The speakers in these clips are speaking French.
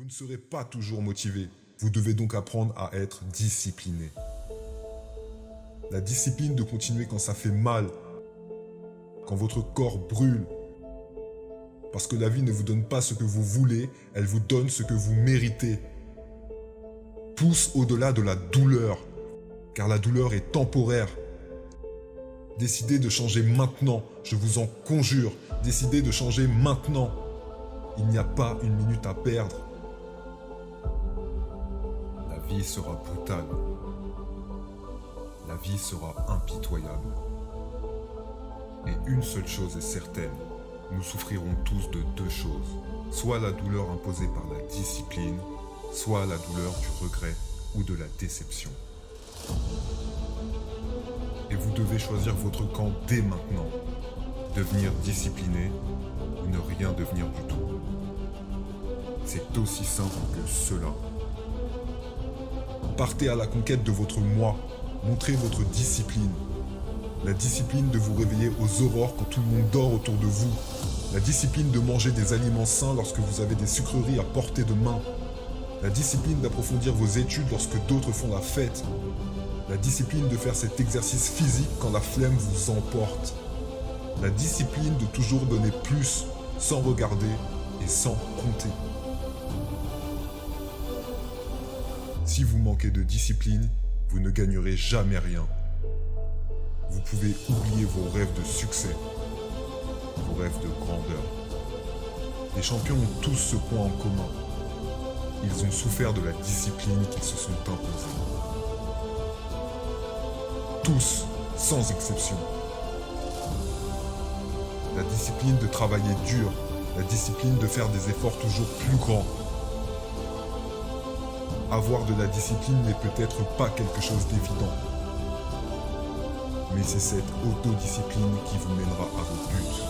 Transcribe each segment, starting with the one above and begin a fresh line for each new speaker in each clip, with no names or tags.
Vous ne serez pas toujours motivé. Vous devez donc apprendre à être discipliné. La discipline de continuer quand ça fait mal, quand votre corps brûle. Parce que la vie ne vous donne pas ce que vous voulez, elle vous donne ce que vous méritez. Pousse au-delà de la douleur, car la douleur est temporaire. Décidez de changer maintenant, je vous en conjure. Décidez de changer maintenant. Il n'y a pas une minute à perdre. La vie sera brutale. La vie sera impitoyable. Et une seule chose est certaine, nous souffrirons tous de deux choses. Soit la douleur imposée par la discipline, soit la douleur du regret ou de la déception. Et vous devez choisir votre camp dès maintenant. Devenir discipliné ou ne rien devenir du tout. C'est aussi simple que cela. Partez à la conquête de votre moi. Montrez votre discipline. La discipline de vous réveiller aux aurores quand tout le monde dort autour de vous. La discipline de manger des aliments sains lorsque vous avez des sucreries à portée de main. La discipline d'approfondir vos études lorsque d'autres font la fête. La discipline de faire cet exercice physique quand la flemme vous emporte. La discipline de toujours donner plus, sans regarder et sans compter. Si vous manquez de discipline, vous ne gagnerez jamais rien. Vous pouvez oublier vos rêves de succès, vos rêves de grandeur. Les champions ont tous ce point en commun. Ils ont souffert de la discipline qu'ils se sont imposée. Tous, sans exception. La discipline de travailler dur, la discipline de faire des efforts toujours plus grands. Avoir de la discipline n'est peut-être pas quelque chose d'évident. Mais c'est cette autodiscipline qui vous mènera à vos buts.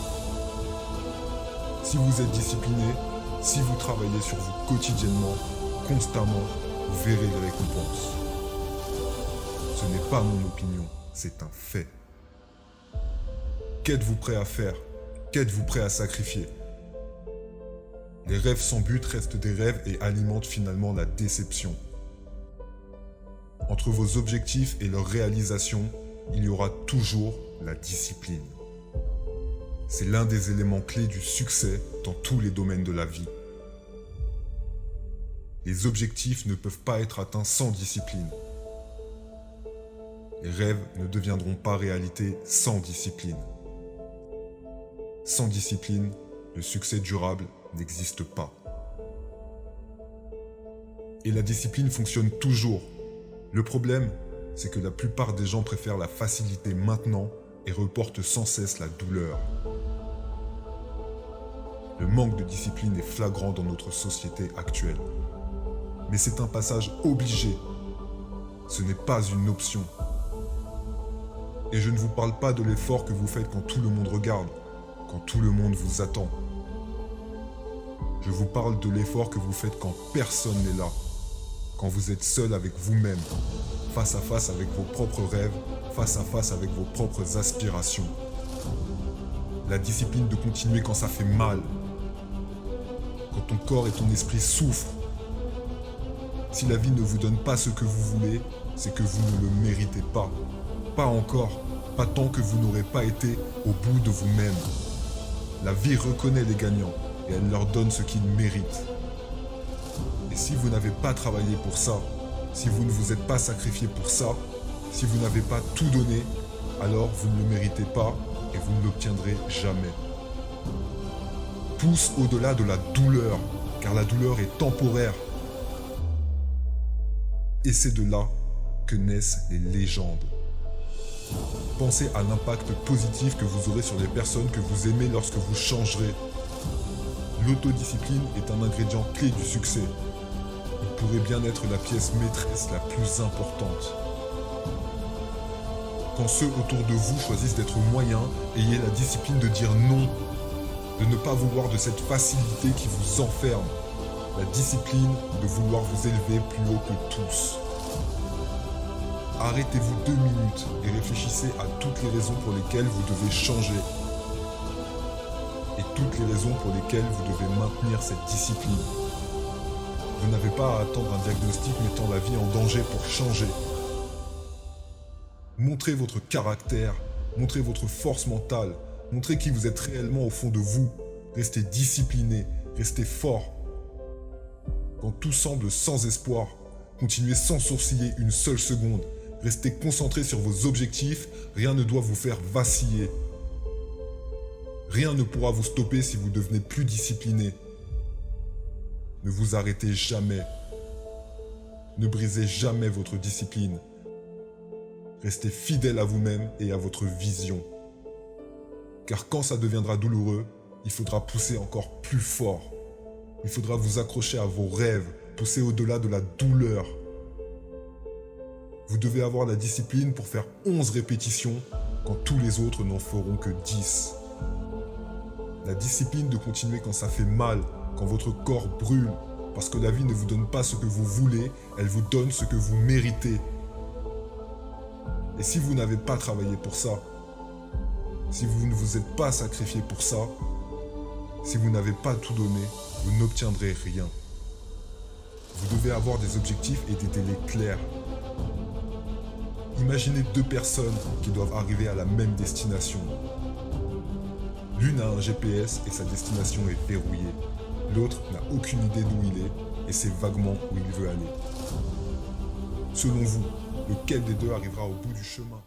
Si vous êtes discipliné, si vous travaillez sur vous quotidiennement, constamment, vous verrez les récompenses. Ce n'est pas mon opinion, c'est un fait. Qu'êtes-vous prêt à faire? Qu'êtes-vous prêt à sacrifier? Les rêves sans but restent des rêves et alimentent finalement la déception. Entre vos objectifs et leur réalisation, il y aura toujours la discipline. C'est l'un des éléments clés du succès dans tous les domaines de la vie. Les objectifs ne peuvent pas être atteints sans discipline. Les rêves ne deviendront pas réalité sans discipline. Sans discipline, le succès durable n'existe pas. Et la discipline fonctionne toujours. Le problème, c'est que la plupart des gens préfèrent la facilité maintenant et reportent sans cesse la douleur. Le manque de discipline est flagrant dans notre société actuelle. Mais c'est un passage obligé. Ce n'est pas une option. Et je ne vous parle pas de l'effort que vous faites quand tout le monde regarde, quand tout le monde vous attend. Je vous parle de l'effort que vous faites quand personne n'est là, quand vous êtes seul avec vous-même, face à face avec vos propres rêves, face à face avec vos propres aspirations. La discipline de continuer quand ça fait mal, quand ton corps et ton esprit souffrent. Si la vie ne vous donne pas ce que vous voulez, c'est que vous ne le méritez pas. Pas encore, pas tant que vous n'aurez pas été au bout de vous-même. La vie reconnaît les gagnants et elle leur donne ce qu'ils méritent. Et si vous n'avez pas travaillé pour ça, si vous ne vous êtes pas sacrifié pour ça, si vous n'avez pas tout donné, alors vous ne le méritez pas et vous ne l'obtiendrez jamais. Pousse au-delà de la douleur, car la douleur est temporaire. Et c'est de là que naissent les légendes. Pensez à l'impact positif que vous aurez sur les personnes que vous aimez lorsque vous changerez. L'autodiscipline est un ingrédient clé du succès. Il pourrait bien être la pièce maîtresse la plus importante. Quand ceux autour de vous choisissent d'être moyens, ayez la discipline de dire non, de ne pas vouloir de cette facilité qui vous enferme, la discipline de vouloir vous élever plus haut que tous. Arrêtez-vous 2 minutes et réfléchissez à toutes les raisons pour lesquelles vous devez changer. Et toutes les raisons pour lesquelles vous devez maintenir cette discipline. Vous n'avez pas à attendre un diagnostic mettant la vie en danger pour changer. Montrez votre caractère, montrez votre force mentale, montrez qui vous êtes réellement au fond de vous. Restez discipliné, restez fort. Quand tout semble sans espoir, continuez sans sourciller une seule seconde. Restez concentré sur vos objectifs, rien ne doit vous faire vaciller. Rien ne pourra vous stopper si vous devenez plus discipliné. Ne vous arrêtez jamais. Ne brisez jamais votre discipline. Restez fidèle à vous-même et à votre vision. Car quand ça deviendra douloureux, il faudra pousser encore plus fort. Il faudra vous accrocher à vos rêves, pousser au-delà de la douleur. Vous devez avoir la discipline pour faire 11 répétitions quand tous les autres n'en feront que 10. La discipline de continuer quand ça fait mal, quand votre corps brûle, parce que la vie ne vous donne pas ce que vous voulez, elle vous donne ce que vous méritez. Et si vous n'avez pas travaillé pour ça, si vous ne vous êtes pas sacrifié pour ça, si vous n'avez pas tout donné, vous n'obtiendrez rien. Vous devez avoir des objectifs et des délais clairs. Imaginez deux personnes qui doivent arriver à la même destination. L'une a un GPS et sa destination est verrouillée. L'autre n'a aucune idée d'où il est et sait vaguement où il veut aller. Selon vous, lequel des deux arrivera au bout du chemin ?